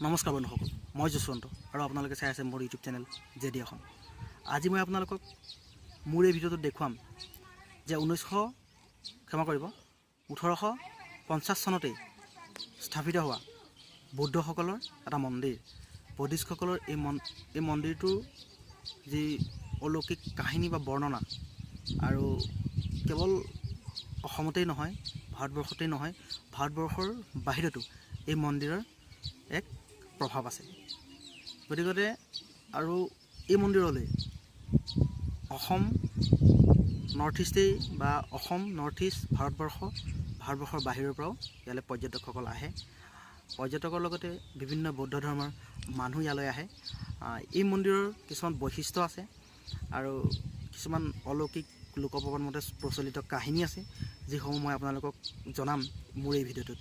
নমস্কাৰ বন্ধুসকল, মই যশৱন্ত আৰু আপোনালোকে চাই আছে মোৰ ইউটিউব চেনেল জেডি এখন। আজি মই আপোনালোকক মোৰ এই ভিডিঅ'টোত দেখুৱাম যে 1850 চনতেই স্থাপিত হোৱা বৌদ্ধসকলৰ এটা মন্দিৰ, বুদ্ধিষ্টসকলৰ এই মন্দিৰটোৰ যি অলৌকিক কাহিনী বা বৰ্ণনা, আৰু কেৱল অসমতেই নহয়, ভাৰতবৰ্ষতেই নহয়, ভাৰতবৰ্ষৰ বাহিৰতো এই মন্দিৰৰ এক প্ৰভাৱ আছে। গতিকে আৰু এই মন্দিৰলৈ অসম নৰ্থ ইষ্টেই বা অসম নৰ্থ ইষ্ট ভাৰতবৰ্ষৰ বাহিৰৰ পৰাও ইয়ালৈ পৰ্যটকসকল আহে। পৰ্যটকৰ লগতে বিভিন্ন বৌদ্ধ ধৰ্মৰ মানুহ ইয়ালৈ আহে। এই মন্দিৰৰ কিছুমান বৈশিষ্ট্য আছে আৰু কিছুমান অলৌকিক লোকপ্ৰবাদ মতে প্ৰচলিত কাহিনী আছে, যিসমূহ মই আপোনালোকক জনাম মোৰ এই ভিডিঅ'টোত।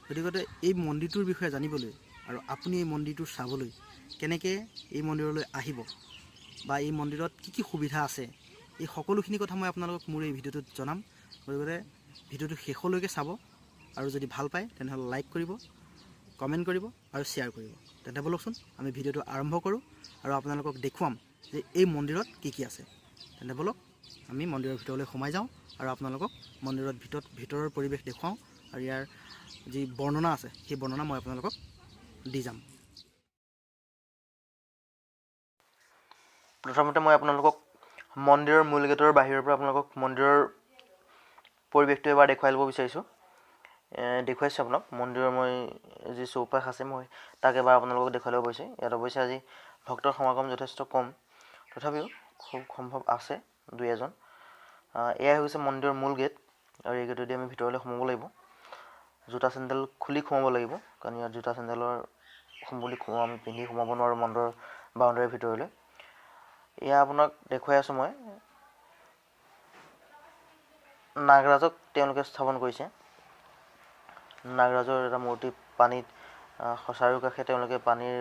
গতিকে এই মন্দিৰটোৰ বিষয়ে জানিবলৈ আৰু আপুনি এই মন্দিৰটো চাবলৈ কেনেকৈ এই মন্দিৰলৈ আহিব বা এই মন্দিৰত কি সুবিধা আছে, এই সকলোখিনি কথা মই আপোনালোকক মোৰ এই ভিডিঅ'টোত জনাম। গতিকে ভিডিঅ'টো শেষলৈকে চাব আৰু যদি ভাল পায় তেনেহ'লে লাইক কৰিব, কমেণ্ট কৰিব আৰু শ্বেয়াৰ কৰিব। তেন্তে ব'লকচোন আমি ভিডিঅ'টো আৰম্ভ কৰোঁ আৰু আপোনালোকক দেখুৱাম যে এই মন্দিৰত কি আছে। তেন্তে ব'লক আমি মন্দিৰৰ ভিতৰলৈ সোমাই যাওঁ আৰু আপোনালোকক মন্দিৰৰ ভিতৰৰ পৰিৱেশ দেখুৱাওঁ আৰু ইয়াৰ যি বৰ্ণনা আছে সেই বৰ্ণনা মই আপোনালোকক দি যাম। প্ৰথমতে মই আপোনালোকক মন্দিৰৰ মূল গেটৰ বাহিৰৰ পৰা আপোনালোকক মন্দিৰৰ পৰিৱেশটো এবাৰ দেখুৱাই ল'ব বিচাৰিছোঁ। দেখুৱাইছোঁ আপোনাক মন্দিৰৰ মই যি চৌপাশ আছে মই তাক এবাৰ আপোনালোকক দেখুৱাই ল'ব বিচাৰিছোঁ। ইয়াত অৱশ্যে আজি ভক্তৰ সমাগম যথেষ্ট কম, তথাপিও খুব সম্ভৱ আছে দুই এজন। এয়াই হৈছে মন্দিৰৰ মূল গেট আৰু এই গেটেদি আমি ভিতৰলৈ সোমাব লাগিব। জোতা চেণ্ডেল খুলি সোমাব লাগিব, কাৰণ ইয়াত জোতা চেণ্ডেলৰ আমি পিন্ধি সোমাব নোৱাৰোঁ মন্দিৰৰ বাউণ্ডেৰীৰ ভিতৰলৈ। এয়া আপোনাক দেখুৱাই আছোঁ মই নাগৰাজক তেওঁলোকে স্থাপন কৰিছে। নাগৰাজৰ এটা মূৰ্তি পানীত চাৰিওকাষে তেওঁলোকে পানীৰ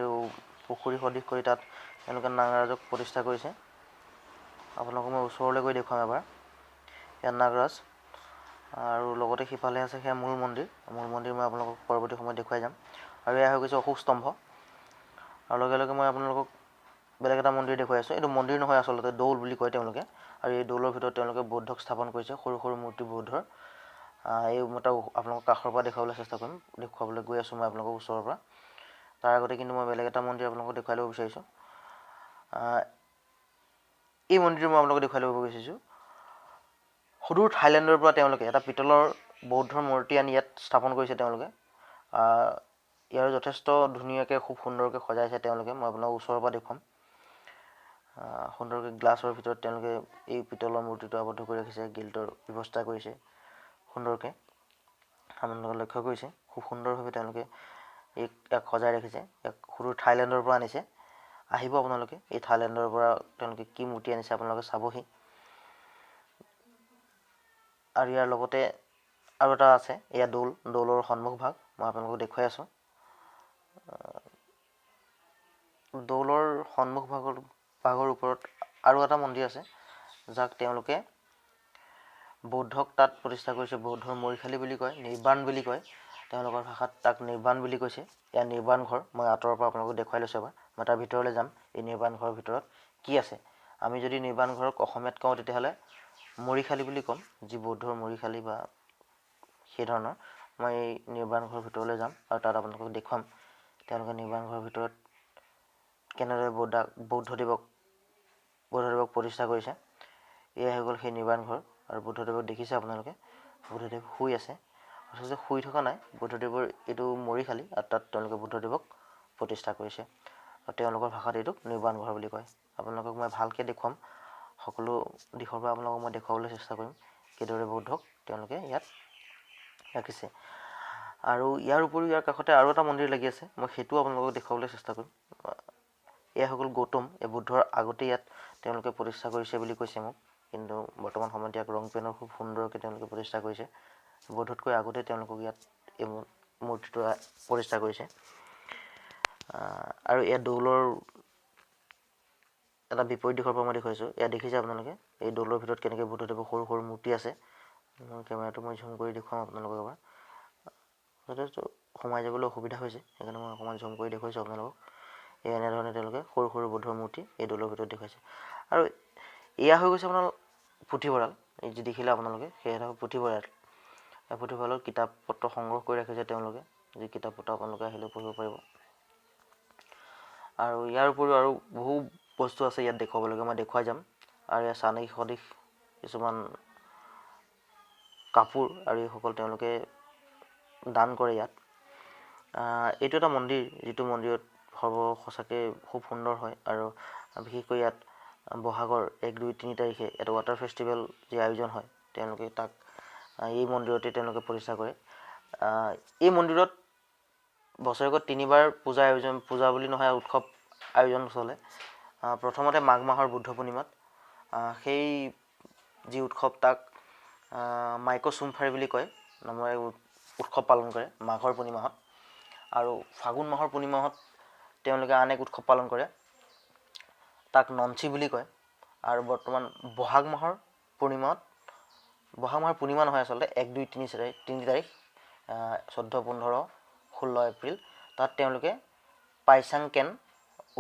পুখুৰী সদৃশ কৰি তাত তেওঁলোকে নাগৰাজক প্ৰতিষ্ঠা কৰিছে। আপোনালোকক মই ওচৰলৈ গৈ দেখুৱাম এবাৰ। ইয়াত নাগৰাজ আৰু লগতে সিফালে আছে সেয়া মূল মন্দিৰ মই আপোনালোকক পৰৱৰ্তী সময়ত দেখুৱাই যাম। আৰু এয়া হৈ গৈছে অশোক স্তম্ভ। আৰু লগে লগে মই আপোনালোকক বেলেগ এটা মন্দিৰ দেখুৱাই আছোঁ। এইটো মন্দিৰ নহয়, আচলতে দৌল বুলি কয় তেওঁলোকে। আৰু এই দৌলৰ ভিতৰত তেওঁলোকে বৌদ্ধক স্থাপন কৰিছে, সৰু সৰু মূৰ্তি বৌদ্ধৰ। এই মতে আপোনালোকক কাষৰ পৰা দেখুৱাবলৈ চেষ্টা কৰিম, দেখুৱাবলৈ গৈ আছোঁ মই আপোনালোকক ওচৰৰ পৰা। তাৰ আগতে কিন্তু মই বেলেগ এটা মন্দিৰ আপোনালোকক দেখুৱাই ল'ব বিচাৰিছোঁ। এই মন্দিৰটো মই আপোনালোকক দেখুৱাই ল'ব বিচাৰিছোঁ। সুদূৰ থাইলেণ্ডৰ পৰা তেওঁলোকে এটা পিতলৰ বৌদ্ধৰ মূৰ্তি আনি ইয়াত স্থাপন কৰিছে তেওঁলোকে। ইয়াৰ যথেষ্ট ধুনীয়াকৈ খুব সুন্দৰকৈ সজাইছে তেওঁলোকে। মই আপোনাক ওচৰৰ পৰা দেখুৱাম। সুন্দৰকৈ গ্লাছৰ ভিতৰত তেওঁলোকে এই পিতলৰ মূৰ্তিটো আবদ্ধ কৰি ৰাখিছে, গিল্টৰ ব্যৱস্থা কৰিছে সুন্দৰকৈ। আপোনালোকে লক্ষ্য কৰিছে খুব সুন্দৰভাৱে তেওঁলোকে ইয়াক সজাই ৰাখিছে। ইয়াক সুদূৰ থাইলেণ্ডৰ পৰা আনিছে। আহিব আপোনালোকে, এই থাইলেণ্ডৰ পৰা তেওঁলোকে কি মূৰ্তি আনিছে আপোনালোকে চাবহি। আৰু ইয়াৰ লগতে আৰু এটা আছে, এয়া দৌলৰ সন্মুখ ভাগ মই আপোনালোকক দেখুৱাই আছোঁ। দৌলৰ সন্মুখ ভাগৰ ওপৰত আৰু এটা মন্দিৰ আছে, যাক তেওঁলোকে বৌদ্ধক তাত প্ৰতিষ্ঠা কৰিছে। বৌদ্ধৰ মৰিশালী বুলি কয়, নিৰ্বাণ বুলি কয় তেওঁলোকৰ ভাষাত, তাক নিৰ্বাণ বুলি কৈছে। এয়া নিৰ্বাণ ঘৰ মই আঁতৰৰ পৰা আপোনালোকক দেখুৱাই লৈছোঁ এবাৰ। মই তাৰ ভিতৰলৈ যাম। এই নিৰ্বাণ ঘৰৰ ভিতৰত কি আছে, আমি যদি নিৰ্বাণ ঘৰক অসমীয়াত কওঁ তেতিয়াহ'লে মৰিশালী বুলি ক'ম, যি বৌদ্ধৰ মৰিশালী বা সেই ধৰণৰ। মই এই নিৰ্বাণ ঘৰৰ ভিতৰলৈ যাম আৰু তাত আপোনালোকক দেখুৱাম তেওঁলোকে নিৰ্বাণ ঘৰৰ ভিতৰত কেনেদৰে বুদ্ধদেৱক প্ৰতিষ্ঠা কৰিছে। এয়াই হৈ গ'ল সেই নিৰ্বাণ ঘৰ। আৰু বুদ্ধদেৱক দেখিছে আপোনালোকে, বুদ্ধদেৱ শুই আছে। অথচ শুই থকা নাই, বুদ্ধদেৱৰ এইটো মৰিশালী আৰু তাত তেওঁলোকে বুদ্ধদেৱক প্ৰতিষ্ঠা কৰিছে। আৰু তেওঁলোকৰ ভাষাত এইটোক নিৰ্বাণ ঘৰ বুলি কয়। আপোনালোকক মই ভালকৈ দেখুৱাম, সকলো দিশৰ পৰা আপোনালোকক মই দেখুৱাবলৈ চেষ্টা কৰিম কিদৰে বৌদ্ধক তেওঁলোকে ইয়াত ৰাখিছে। আৰু ইয়াৰ উপৰিও ইয়াৰ কাষতে আৰু এটা মন্দিৰ লাগি আছে, মই সেইটোও আপোনালোকক দেখুৱাবলৈ চেষ্টা কৰিম। এয়া হৈ গ'ল গৌতম। এই বুদ্ধৰ আগতে ইয়াত তেওঁলোকে প্ৰতিষ্ঠা কৰিছে বুলি কৈছে মোক, কিন্তু বৰ্তমান সময়ত ইয়াক ৰং পেনৰ খুব সুন্দৰকৈ তেওঁলোকে প্ৰতিষ্ঠা কৰিছে। বৌদ্ধতকৈ আগতে তেওঁলোকক ইয়াত এই মূৰ্তিটো প্ৰতিষ্ঠা কৰিছে। আৰু ইয়াত দৌলৰ এটা বিপৰীত দিশৰ পৰা মই দেখুৱাইছোঁ। ইয়াত দেখিছে আপোনালোকে এই দৌলৰ ভিতৰত কেনেকৈ বুদ্ধদেৱৰ সৰু সৰু মূৰ্তি আছে। কেমেৰাটো মই ঝুম কৰি দেখুৱাম আপোনালোকক এবাৰ। যথেষ্ট সোমাই যাবলৈ অসুবিধা হৈছে, সেইকাৰণে মই অকণমান জুম কৰি দেখুৱাইছোঁ আপোনালোকক। এনেধৰণে তেওঁলোকে সৰু সৰু বুদ্ধৰ মূৰ্তি এই দৌলৰ ভিতৰত দেখুৱাইছে। আৰু এয়া হৈ গৈছে আপোনাৰ পুথিভঁৰাল, এই যি দেখিলে আপোনালোকে সেয়া পুথিভঁৰাল। এই পুথিভঁৰালত কিতাপ পত্ৰ সংগ্ৰহ কৰি ৰাখিছে তেওঁলোকে, যি কিতাপ পত্ৰ আপোনালোকে আহিলে পঢ়িব পাৰিব। আৰু ইয়াৰ উপৰিও আৰু বহু বস্তু আছে ইয়াত দেখুৱাবলগীয়া, মই দেখুৱাই যাম। আৰু ইয়াৰ চানেকি সদৃশ কিছুমান কাপোৰ আৰু এইসকল তেওঁলোকে দান কৰে ইয়াত। এইটো এটা মন্দিৰ, যিটো মন্দিৰত সঁচাকৈ খুব সুন্দৰ হয়। আৰু বিশেষকৈ ইয়াত বহাগৰ 1, 2, 3 তাৰিখে এটা ৱাটাৰ ফেষ্টিভেল যি আয়োজন হয়, তেওঁলোকে তাক এই মন্দিৰতে তেওঁলোকে প্ৰতিষ্ঠা কৰে। এই মন্দিৰত বছৰেকত 3বাৰ পূজা বুলি নহয়, উৎসৱ আয়োজন চলে। প্ৰথমতে মাঘ মাহৰ বুদ্ধ পূৰ্ণিমাত সেই যি উৎসৱ তাক মাইক'চুমফাৰি বুলি কয় নামেৰে উৎসৱ পালন কৰে মাঘৰ পূৰ্ণিমাহত। আৰু ফাগুন মাহৰ পূৰ্ণিমাহত তেওঁলোকে আন এক উৎসৱ পালন কৰে, তাক নঞ্চি বুলি কয়। আৰু বৰ্তমান বহাগ মাহৰ পূৰ্ণিমা নহয় আচলতে 1, 2, 3 তাৰিখ 14, 15, 16 এপ্ৰিল তাত তেওঁলোকে পাইচাংকেন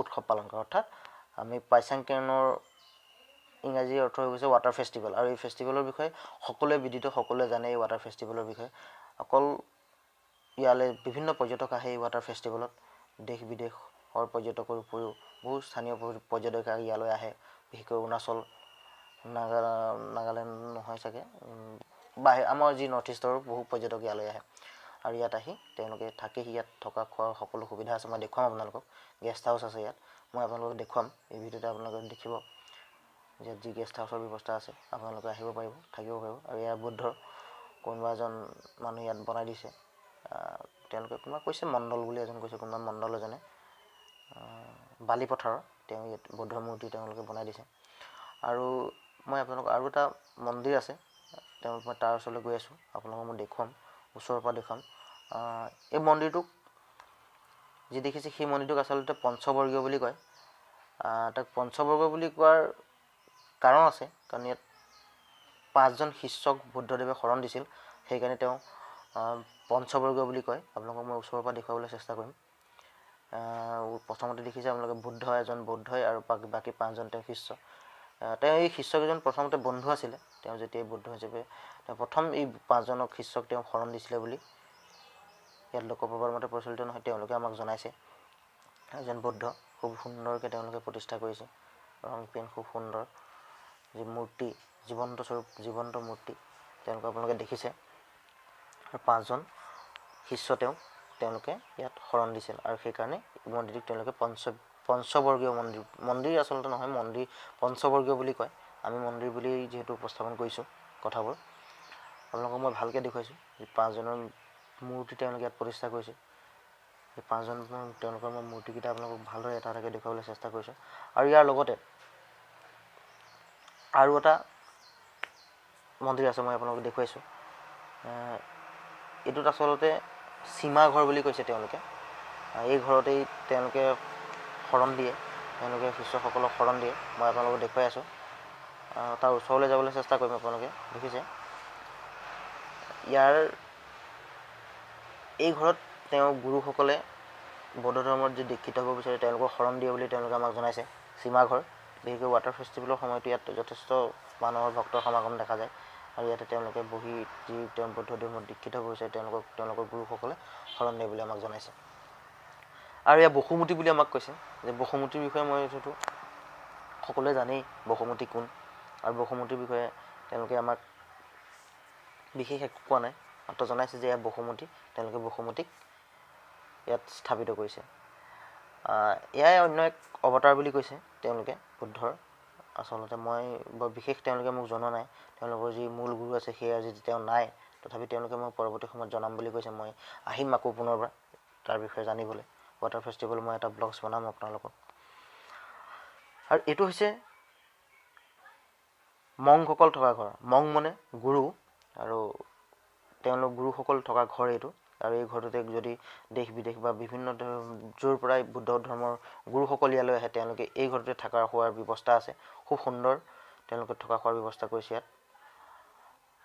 উৎসৱ পালন কৰে। অৰ্থাৎ আমি পাইচাংকেনৰ ইংৰাজী অৰ্থ হৈ গৈছে ৱাটাৰ ফেষ্টিভেল। আৰু এই ফেষ্টিভেলৰ বিষয়ে সকলোৱে বিদিত, সকলোৱে জানে এই ৱাটাৰ ফেষ্টিভেলৰ বিষয়ে। অকল ইয়ালৈ বিভিন্ন পৰ্যটক আহে এই ৱাটাৰ ফেষ্টিভেলত, দেশ বিদেশৰ পৰ্যটকৰ উপৰিও বহু স্থানীয় পৰ্যটক ইয়ালৈ আহে। বিশেষকৈ অৰুণাচল, নাগালেণ্ড নহয় চাগে, আমাৰ যি নৰ্থ ইষ্টৰ বহু পৰ্যটক ইয়ালৈ আহে। আৰু ইয়াত আহি তেওঁলোকে থাকেহি। ইয়াত থকা খোৱাৰ সকলো সুবিধা আছে, মই দেখুৱাম আপোনালোকক। গেষ্ট হাউচ আছে ইয়াত, মই আপোনালোকক দেখুৱাম। এই ভিডিঅ'তে আপোনালোকে দেখিব ইয়াত যি গেষ্ট হাউচৰ ব্যৱস্থা আছে, আপোনালোকে আহিব পাৰিব, থাকিব পাৰিব। আৰু ইয়াৰ বুদ্ধৰ কোনোবা এজন মানুহ ইয়াত বনাই দিছে, তেওঁলোকে কোনোবা কৈছে মণ্ডল বুলি, এজন কৈছে কোনোবা মণ্ডল এজনে বালি পথাৰৰ তেওঁ ইয়াত বুদ্ধৰ মূৰ্তি তেওঁলোকে বনাই দিছে। আৰু মই আপোনালোকক আৰু এটা মন্দিৰ আছে, মই তাৰ ওচৰলৈ গৈ আছোঁ, আপোনালোকক মই দেখুৱাম, ওচৰৰ পৰা দেখুৱাম। এই মন্দিৰটোক যি দেখিছে সেই মন্দিৰটোক আচলতে পঞ্চবৰ্গীয় বুলি কয়। তাক পঞ্চবৰ্গীয় বুলি কোৱাৰ কাৰণ আছে, কাৰণ ইয়াত 5জন শিষ্যক বুদ্ধদেৱে শৰণ দিছিল, সেইকাৰণে তেওঁ পঞ্চবৰ্গীয় বুলি কয়। আপোনালোকক মই ওচৰৰ পৰা দেখুৱাবলৈ চেষ্টা কৰিম। প্ৰথমতে দেখিছে আপোনালোকে এজন বৌদ্ধই আৰু বাকী 5জন তেওঁ শিষ্য। তেওঁ এই শিষ্যকেইজন প্ৰথমতে বন্ধু আছিলে। তেওঁ যেতিয়া বুদ্ধ হিচাপে তেওঁ প্ৰথম এই 5জনক শিষ্যক তেওঁ শৰণ দিছিলে বুলি ইয়াত লোকপ্ৰবাদৰ মতে প্ৰচলিত নহয়, তেওঁলোকে আমাক জনাইছে। এজন বৌদ্ধ খুব সুন্দৰকৈ তেওঁলোকে প্ৰতিষ্ঠা কৰিছে, ৰং পেইণ্ট খুব সুন্দৰ, যি মূৰ্তি জীৱন্ত মূৰ্তি তেওঁলোকে আপোনালোকে দেখিছে। আৰু 5জন শিষ্য তেওঁলোকে ইয়াত শৰণ দিছিল, আৰু সেইকাৰণে এই মন্দিৰটোক তেওঁলোকে পঞ্চবৰ্গীয় মন্দিৰ আচলতে নহয়, মন্দিৰ পঞ্চবৰ্গীয় বুলি কয়। আমি মন্দিৰ বুলি যিহেতু উপস্থাপন কৰিছোঁ কথাবোৰ, আপোনালোকক মই ভালকৈ দেখুৱাইছোঁ। যি 5জনৰ মূৰ্তি তেওঁলোকে ইয়াত প্ৰতিষ্ঠা কৰিছে, সেই 5জন তেওঁলোকৰ মই মূৰ্তিকেইটা আপোনালোকক ভালদৰে এটা এটাকৈ দেখুৱাবলৈ চেষ্টা কৰিছোঁ। আৰু ইয়াৰ লগতে আৰু এটা মন্দিৰ আছে, মই আপোনালোকক দেখুৱাইছোঁ। এইটোত আচলতে সীমা ঘৰ বুলি কৈছে তেওঁলোকে। এই ঘৰতেই তেওঁলোকে শৰণ দিয়ে, তেওঁলোকে শিষ্যসকলক শৰণ দিয়ে। মই আপোনালোকক দেখুৱাই আছোঁ, তাৰ ওচৰলৈ যাবলৈ চেষ্টা কৰিম। আপোনালোকে দেখিছে এই ঘৰত তেওঁ গুৰুসকলে বৌদ্ধ ধৰ্মত যি দীক্ষিত হ'ব বিচাৰে তেওঁলোকক শৰণ দিয়ে বুলি তেওঁলোকে আমাক জনাইছে। সীমাঘৰ, বিশেষকৈ ৱাটাৰ ফেষ্টিভেলৰ সময়তো ইয়াত যথেষ্ট মানুহৰ ভক্তৰ সমাগম দেখা যায়। আৰু ইয়াতে তেওঁলোকে বহি যি তেওঁ বৌদ্ধ ধৰ্মত দীক্ষিত হ'ব বিচাৰে তেওঁলোকৰ গুৰুসকলে শৰণ দিয়ে বুলি আমাক জনাইছে। আৰু ইয়াৰ বসুমতী বুলি আমাক কৈছে, যে বসুমতীৰ বিষয়ে মই যিহেতু সকলোৱে জানেই বসুমতী কোন, আৰু বসুমতীৰ বিষয়ে তেওঁলোকে আমাক বিশেষ একো কোৱা নাই, মাত্ৰ জনাইছে যে এয়া বসুমতী, তেওঁলোকে বসুমতীক ইয়াত স্থাপিত কৰিছে। এয়াই অন্য এক অৱতাৰ বুলি কৈছে তেওঁলোকে বুদ্ধৰ। আচলতে মই বৰ বিশেষ তেওঁলোকে মোক জনোৱা নাই, তেওঁলোকৰ যি মূল গুৰু আছে সেয়া যদি তেওঁ নাই, তথাপি তেওঁলোকে মোক পৰৱৰ্তী সময়ত জনাম বুলি কৈছে। মই আহিম আকৌ পুনৰবাৰ তাৰ বিষয়ে জানিবলৈ। ৱাটাৰ ফেষ্টিভেল মই এটা ব্লগছ বনাম আপোনালোকক। আৰু এইটো হৈছে মংসকল থকা ঘৰ, মং মানে গুৰু, আৰু তেওঁলোক গুৰুসকল থকা ঘৰ এইটো। আৰু এই ঘৰটোতে যদি দেশ বিদেশ বা বিভিন্ন য'ৰ পৰাই বুদ্ধ ধৰ্মৰ গুৰুসকল ইয়ালৈ আহে, তেওঁলোকে এই ঘৰটোতে থকা খোৱাৰ ব্যৱস্থা আছে। খুব সুন্দৰ তেওঁলোকে থকা খোৱাৰ ব্যৱস্থা কৰিছে ইয়াত।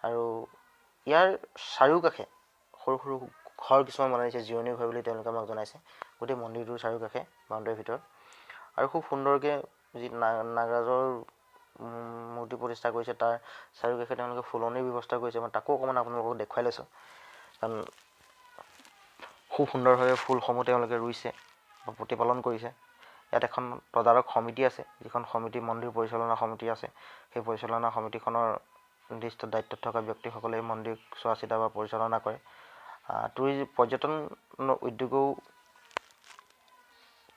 আৰু ইয়াৰ চাৰিওকাষে সৰু সৰু ঘৰ কিছুমান বনাই দিছে, জিৰণি ঘৰ বুলি তেওঁলোকে আমাক জনাইছে গোটেই মন্দিৰটোৰ চাৰিওকাষে বাউণ্ডেৰীৰ ভিতৰত। আৰু খুব সুন্দৰকৈ যি নাগৰাজৰ মূৰ্তি প্ৰতিষ্ঠা কৰিছে তাৰ চাৰিওকাষে তেওঁলোকে ফুলনিৰ ব্যৱস্থা কৰিছে। মই তাকো অকণমান আপোনালোকক দেখুৱাই লৈছোঁ, কাৰণ খুব সুন্দৰভাৱে ফুলসমূহ তেওঁলোকে ৰুইছে বা প্ৰতিপালন কৰিছে। ইয়াত এখন তদাৰক সমিতি আছে, যিখন সমিতি মন্দিৰ পৰিচালনা সমিতি আছে। সেই পৰিচালনা সমিতিখনৰ নিৰ্দিষ্ট দায়িত্বত থকা ব্যক্তিসকলে এই মন্দিৰ চোৱা চিতা বা পৰিচালনা কৰে। পৰ্যটন উদ্যোগেও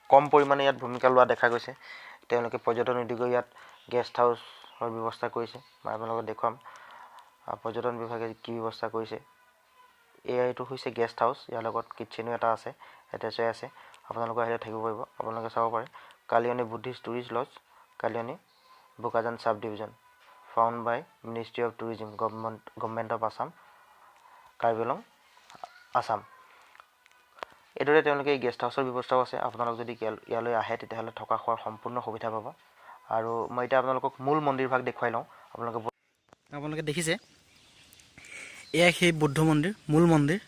কম পৰিমাণে ইয়াত ভূমিকা লোৱা দেখা গৈছে। তেওঁলোকে পৰ্যটন উদ্যোগেও ইয়াত গেষ্ট হাউচৰ ব্যৱস্থা কৰিছে। মই আপোনালোকক দেখুৱাম পৰ্যটন বিভাগে কি ব্যৱস্থা কৰিছে। এইটো হৈছে গেষ্ট হাউচ, ইয়াৰ লগত কিটচেনো এটা আছে, এটেচ হৈ আছে। আপোনালোকে আহিলে থাকিব পাৰিব। আপোনালোকে চাব পাৰে Kaliyoni Buddhist tourist lodge, Kaliyoni Bokajan sub division, found by ministry of tourism, government of Assam, Karbi Anglong, Assam. এইদৰে তেওঁলোকে এই গেষ্ট হাউচৰ ব্যৱস্থাও আছে। আপোনালোক যদি ইয়ালৈ আহে তেতিয়াহ'লে থকা খোৱাৰ সম্পূৰ্ণ সুবিধা পাব। আৰু মই এতিয়া আপোনালোকক মূল মন্দিৰভাগ দেখুৱাই লওঁ। আপোনালোকে দেখিছে এয়া সেই বুদ্ধ মন্দিৰ, মূল মন্দিৰ।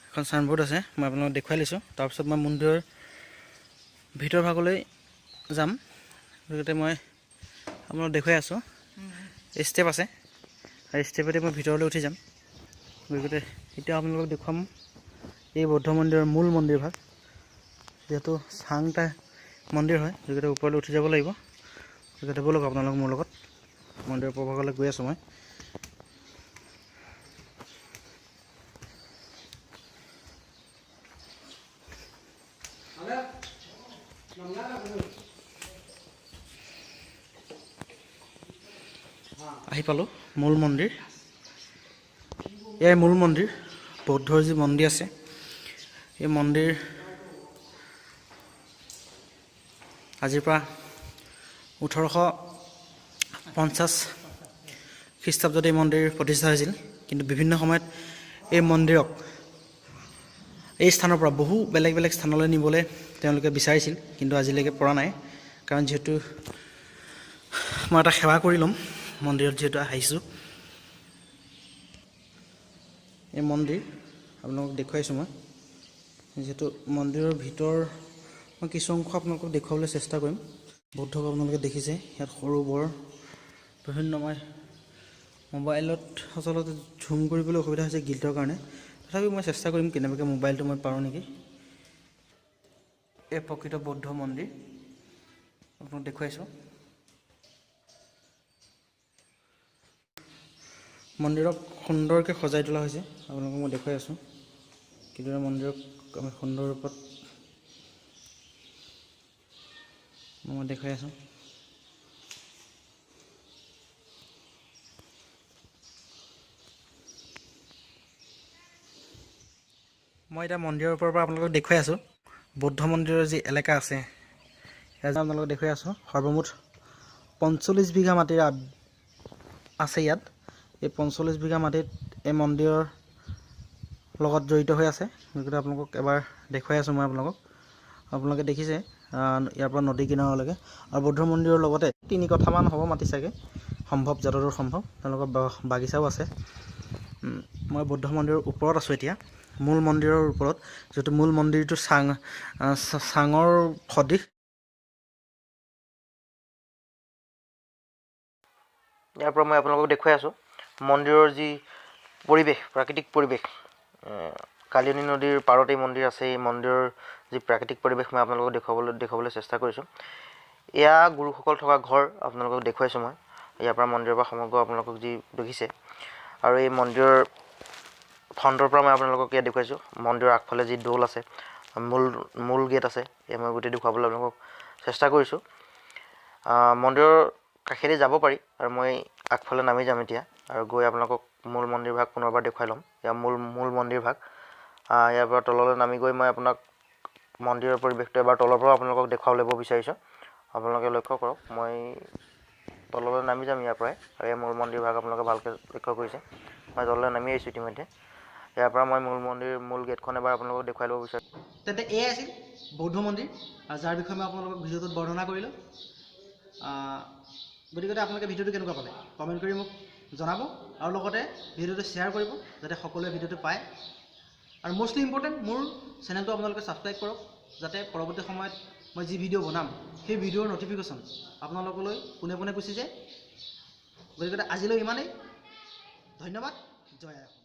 এখন চাইনবোৰ্ড আছে, মই আপোনালোকক দেখুৱাই লৈছোঁ। তাৰপিছত মই মন্দিৰৰ ভিতৰ ভাগলৈ যাম, গতিকে মই আপোনালোকক দেখুৱাই আছোঁ। ষ্টেপ আছে, আৰু ষ্টেপেদি মই ভিতৰলৈ উঠি যাম। গতিকে এতিয়া আপোনালোকক দেখুৱাম এই বৌদ্ধ মন্দিৰৰ মূল মন্দিৰভাগ। যিহেতু চাংটা মন্দিৰ হয়, গতিকে ওপৰলৈ উঠি যাব লাগিব। গতিকে ব'লক আপোনালোক মোৰ লগত, মন্দিৰৰ ওপৰভাগলৈ গৈ আছোঁ মই। আহি পালোঁ মূল মন্দিৰ। এয়াই মূল মন্দিৰ, বৌদ্ধৰ যি মন্দিৰ আছে। এই মন্দিৰ আজিৰ পৰা 1850 খ্ৰীষ্টাব্দত এই মন্দিৰ প্ৰতিষ্ঠা হৈছিল। কিন্তু বিভিন্ন সময়ত এই মন্দিৰক এই স্থানৰ পৰা বহু বেলেগ বেলেগ স্থানলৈ নিবলৈ তেওঁলোকে বিচাৰিছিল, কিন্তু আজিলৈকে পৰা নাই। কাৰণ যিহেতু মই এটা সেৱা কৰি ল'ম মন্দিৰত, যিহেতু আহিছোঁ। এই মন্দিৰ আপোনালোকক দেখুৱাইছোঁ মই। যিহেতু মন্দিৰৰ ভিতৰ মই কিছু অংশ আপোনালোকক দেখুৱাবলৈ চেষ্টা কৰিম। বৌদ্ধক আপোনালোকে দেখিছে, ইয়াত সৰু বৰ বিভিন্ন, মই মোবাইলত আচলতে ঝুম কৰিবলৈ অসুবিধা হৈছে গিল্টৰ কাৰণে, তথাপিও মই চেষ্টা কৰিম কেনেবাকৈ মোবাইলটো মই পাৰোঁ নেকি। এই প্ৰকৃত বৌদ্ধ মন্দিৰ আপোনাক দেখুৱাইছোঁ। মন্দিৰক সুন্দৰকৈ সজাই তোলা হৈছে, আপোনালোকক মই দেখুৱাই আছোঁ কিদৰে মন্দিৰক আমি সুন্দৰ ৰূপত মই দেখুৱাই আছোঁ। মই এতিয়া মন্দিৰৰ ওপৰৰ পৰা আপোনালোকক দেখুৱাই আছোঁ বৌদ্ধ মন্দিৰৰ যি এলেকা আছে, সেয়া আপোনালোকক দেখুৱাই আছোঁ। সৰ্বমুঠ 45 বিঘা মাটিৰ আছে ইয়াত। এই 45 বিঘা মাটিত এই মন্দিৰৰ লগত জড়িত হৈ আছে। গতিকে আপোনালোকক এবাৰ দেখুৱাই আছোঁ মই আপোনালোকে দেখিছে ইয়াৰ পৰা নদী কিনাৰলৈকে। আৰু বৌদ্ধ মন্দিৰৰ লগতে 3 কঠামান হ'ব মাটি চাগে, সম্ভৱ যতদূৰ সম্ভৱ। তেওঁলোকৰ বাগিচাও আছে। মই বৌদ্ধ মন্দিৰৰ ওপৰত আছোঁ এতিয়া, মূল মন্দিৰৰ ওপৰত, যিহেতু মূল মন্দিৰটো চাঙৰ সদৃশ। ইয়াৰ পৰা মই আপোনালোকক দেখুৱাই আছোঁ মন্দিৰৰ যি পৰিৱেশ, প্ৰাকৃতিক পৰিৱেশ। কালিয়নী নদীৰ পাৰত এই মন্দিৰ আছে। এই মন্দিৰৰ যি প্ৰাকৃতিক পৰিৱেশ মই আপোনালোকক দেখুৱাবলৈ চেষ্টা কৰিছোঁ। এয়া গুৰুসকল থকা ঘৰ আপোনালোকক দেখুৱাইছোঁ মই। ইয়াৰ পৰা মন্দিৰৰ পৰা সমগ্ৰ আপোনালোকক যি দেখিছে। আৰু এই মন্দিৰৰ ফ্ৰণ্টৰ পৰা মই আপোনালোকক ইয়াত দেখুৱাইছোঁ। মন্দিৰৰ আগফালে যি দৌল আছে, মূল গেট আছে, এই মই গোটেই দেখুৱাবলৈ আপোনালোকক চেষ্টা কৰিছোঁ। মন্দিৰৰ কাষেদি যাব পাৰি, আৰু মই আগফালে নামি যাম এতিয়া, আৰু গৈ আপোনালোকক মূল মন্দিৰভাগ পুনৰবাৰ দেখুৱাই ল'ম। ইয়াৰ মূল মন্দিৰভাগ। ইয়াৰ পৰা তললৈ নামি গৈ মই আপোনাক মন্দিৰৰ পৰিৱেশটো এবাৰ তলৰ পৰাও আপোনালোকক দেখুৱাই ল'ব বিচাৰিছোঁ। আপোনালোকে লক্ষ্য কৰক, মই তললৈ নামি যাম ইয়াৰ পৰাই, আৰু এই মূল মন্দিৰভাগ আপোনালোকে ভালকৈ লক্ষ্য কৰিছে। মই তললৈ নামি আহিছোঁ ইতিমধ্যে। ইয়াৰ পৰা মই মূল গেটখন এবাৰ আপোনালোকক দেখুৱাই ল'ব বিচাৰিছোঁ। তেন্তে এয়াই আছিল বৌদ্ধ মন্দিৰ, যাৰ বিষয়ে মই আপোনালোকক ভিডিঅ'টোত বৰ্ণনা কৰিলোঁ। গতিকে আপোনালোকে ভিডিঅ'টো কেনেকুৱা পালে কমেণ্ট কৰি মোক জনাব, আৰু লগতে ভিডিঅ'টো শ্বেয়াৰ কৰিব যাতে সকলোৱে ভিডিঅ'টো পায়। আৰু মষ্টলি ইম্পৰ্টেণ্ট মোৰ চেনেলটো আপোনালোকে ছাবস্ক্ৰাইব কৰক যাতে পৰৱৰ্তী সময়ত মই যি ভিডিঅ' বনাম সেই ভিডিঅ'ৰ নটিফিকেশ্যন আপোনালোকলৈ পোনে পোনে গুচি যায়। গতিকে আজিলৈ ইমানেই। ধন্যবাদ। জয় আই অসম।